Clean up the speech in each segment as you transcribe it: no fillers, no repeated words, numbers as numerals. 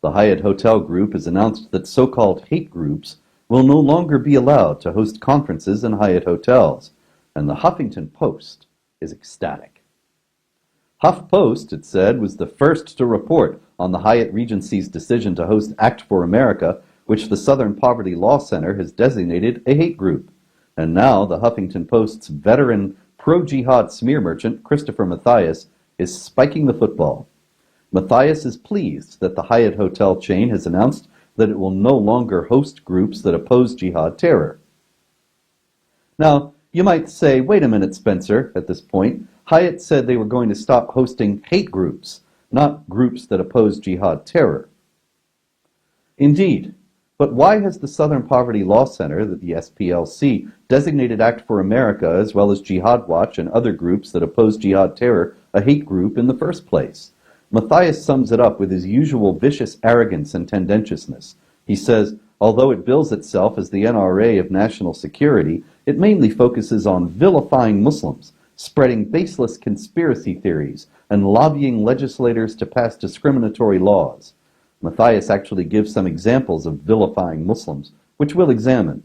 The Hyatt Hotel Group has announced that so-called hate groups will no longer be allowed to host conferences in Hyatt hotels, and the Huffington Post is ecstatic. HuffPost, it said, was the first to report on the Hyatt Regency's decision to host Act for America, which the Southern Poverty Law Center has designated a hate group. And now the Huffington Post's veteran pro-jihad smear merchant, Christopher Mathias, is spiking the football. Mathias is pleased that the Hyatt hotel chain has announced that it will no longer host groups that oppose jihad terror. Now, you might say, wait a minute, Spencer, at this point. Hyatt said they were going to stop hosting hate groups, not groups that oppose jihad terror. Indeed, but why has the Southern Poverty Law Center, the SPLC, designated Act for America, as well as Jihad Watch and other groups that oppose jihad terror, a hate group in the first place? Mathias sums it up with his usual vicious arrogance and tendentiousness. He says, although it bills itself as the NRA of national security, it mainly focuses on vilifying Muslims, spreading baseless conspiracy theories, and lobbying legislators to pass discriminatory laws. Mathias actually gives some examples of vilifying Muslims, which we'll examine.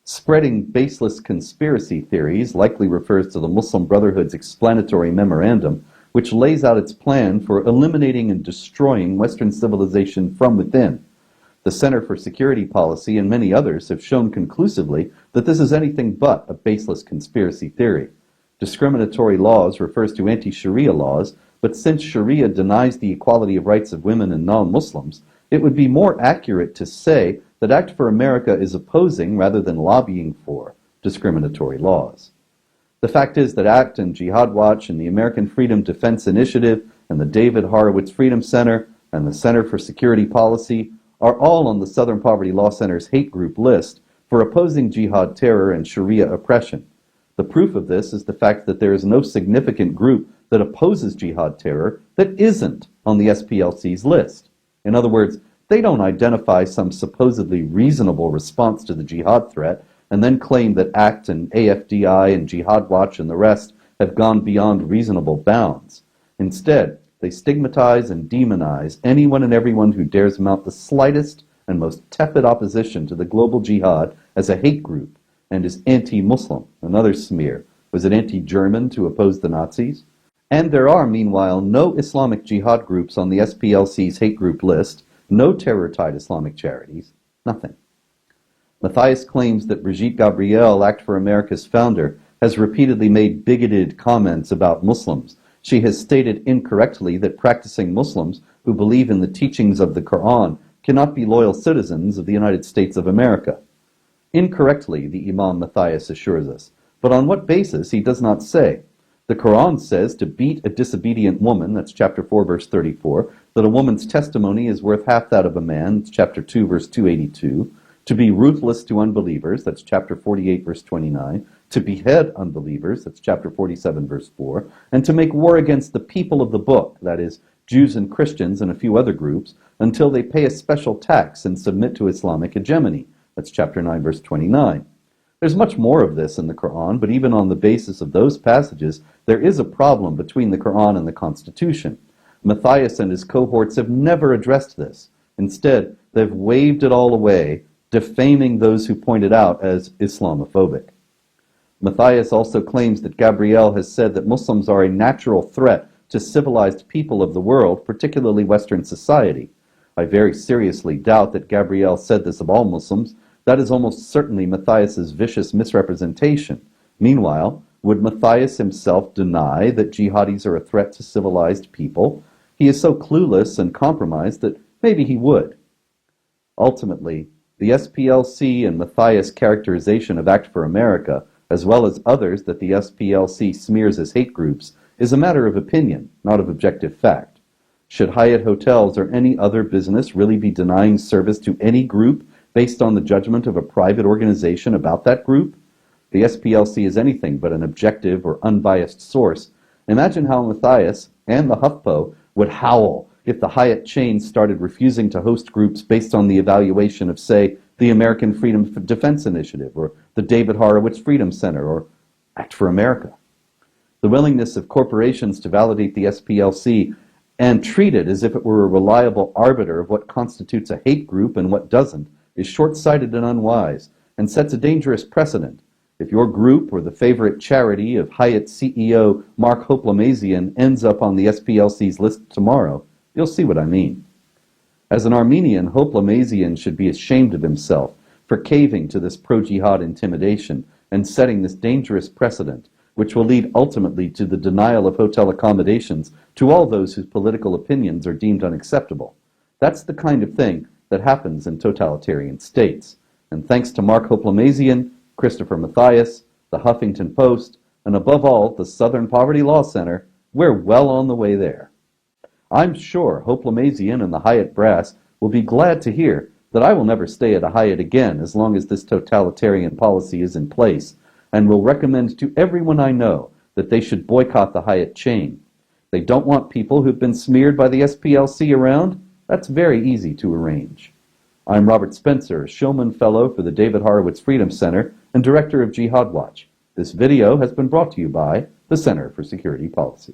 Spreading baseless conspiracy theories likely refers to the Muslim Brotherhood's explanatory memorandum, which lays out its plan for eliminating and destroying Western civilization from within. The Center for Security Policy and many others have shown conclusively that this is anything but a baseless conspiracy theory. Discriminatory laws refers to anti-Sharia laws, but since Sharia denies the equality of rights of women and non-Muslims, it would be more accurate to say that Act for America is opposing, rather than lobbying for, discriminatory laws. The fact is that ACT and Jihad Watch and the American Freedom Defense Initiative and the David Horowitz Freedom Center and the Center for Security Policy are all on the Southern Poverty Law Center's hate group list for opposing jihad terror and Sharia oppression. The proof of this is the fact that there is no significant group that opposes jihad terror that isn't on the SPLC's list. In other words, they don't identify some supposedly reasonable response to the jihad threat and then claim that ACT and AFDI and Jihad Watch and the rest have gone beyond reasonable bounds. Instead, they stigmatize and demonize anyone and everyone who dares mount the slightest and most tepid opposition to the global jihad as a hate group and is anti-Muslim, another smear. Was it anti-German to oppose the Nazis? And there are, meanwhile, no Islamic jihad groups on the SPLC's hate group list, no terror-tied Islamic charities, nothing. Mathias claims that Brigitte Gabriel, Act for America's founder, has repeatedly made bigoted comments about Muslims. She has stated incorrectly that practicing Muslims who believe in the teachings of the Quran cannot be loyal citizens of the United States of America. Incorrectly, the Imam Mathias assures us, but on what basis he does not say. The Quran says to beat a disobedient woman, that's chapter 4, verse 34, that a woman's testimony is worth half that of a man, that's chapter 2, verse 282, to be ruthless to unbelievers, that's chapter 48, verse 29, to behead unbelievers, that's chapter 47, verse 4, and to make war against the people of the book, that is, Jews and Christians and a few other groups, until they pay a special tax and submit to Islamic hegemony, that's chapter 9, verse 29. There's much more of this in the Quran, but even on the basis of those passages, there is a problem between the Quran and the Constitution. Mathias and his cohorts have never addressed this. Instead, they've waved it all away, defaming those who point it out as Islamophobic. Mathias also claims that Gabriel has said that Muslims are a natural threat to civilized people of the world, particularly Western society. I very seriously doubt that Gabriel said this of all Muslims. That is almost certainly Mathias's vicious misrepresentation. Meanwhile, would Mathias himself deny that jihadis are a threat to civilized people? He is so clueless and compromised that maybe he would. Ultimately, the SPLC and Mathias' characterization of Act for America, as well as others that the SPLC smears as hate groups, is a matter of opinion, not of objective fact. Should Hyatt Hotels or any other business really be denying service to any group based on the judgment of a private organization about that group? The SPLC is anything but an objective or unbiased source. Imagine how Mathias and the HuffPo would howl if the Hyatt chain started refusing to host groups based on the evaluation of, say, the American Freedom Defense Initiative, or the David Horowitz Freedom Center, or Act for America. The willingness of corporations to validate the SPLC and treat it as if it were a reliable arbiter of what constitutes a hate group and what doesn't is short-sighted and unwise, and sets a dangerous precedent. If your group or the favorite charity of Hyatt CEO Mark Hoplamazian ends up on the SPLC's list tomorrow, you'll see what I mean. As an Armenian, Hoplamazian should be ashamed of himself for caving to this pro-jihad intimidation and setting this dangerous precedent, which will lead ultimately to the denial of hotel accommodations to all those whose political opinions are deemed unacceptable. That's the kind of thing that happens in totalitarian states. And thanks to Mark Hoplamazian, Christopher Mathias, the Huffington Post, and above all, the Southern Poverty Law Center, we're well on the way there. I'm sure Hoplamazian and the Hyatt brass will be glad to hear that I will never stay at a Hyatt again as long as this totalitarian policy is in place, and will recommend to everyone I know that they should boycott the Hyatt chain. They don't want people who've been smeared by the SPLC around? That's very easy to arrange. I'm Robert Spencer, Shulman Fellow for the David Horowitz Freedom Center and Director of Jihad Watch. This video has been brought to you by the Center for Security Policy.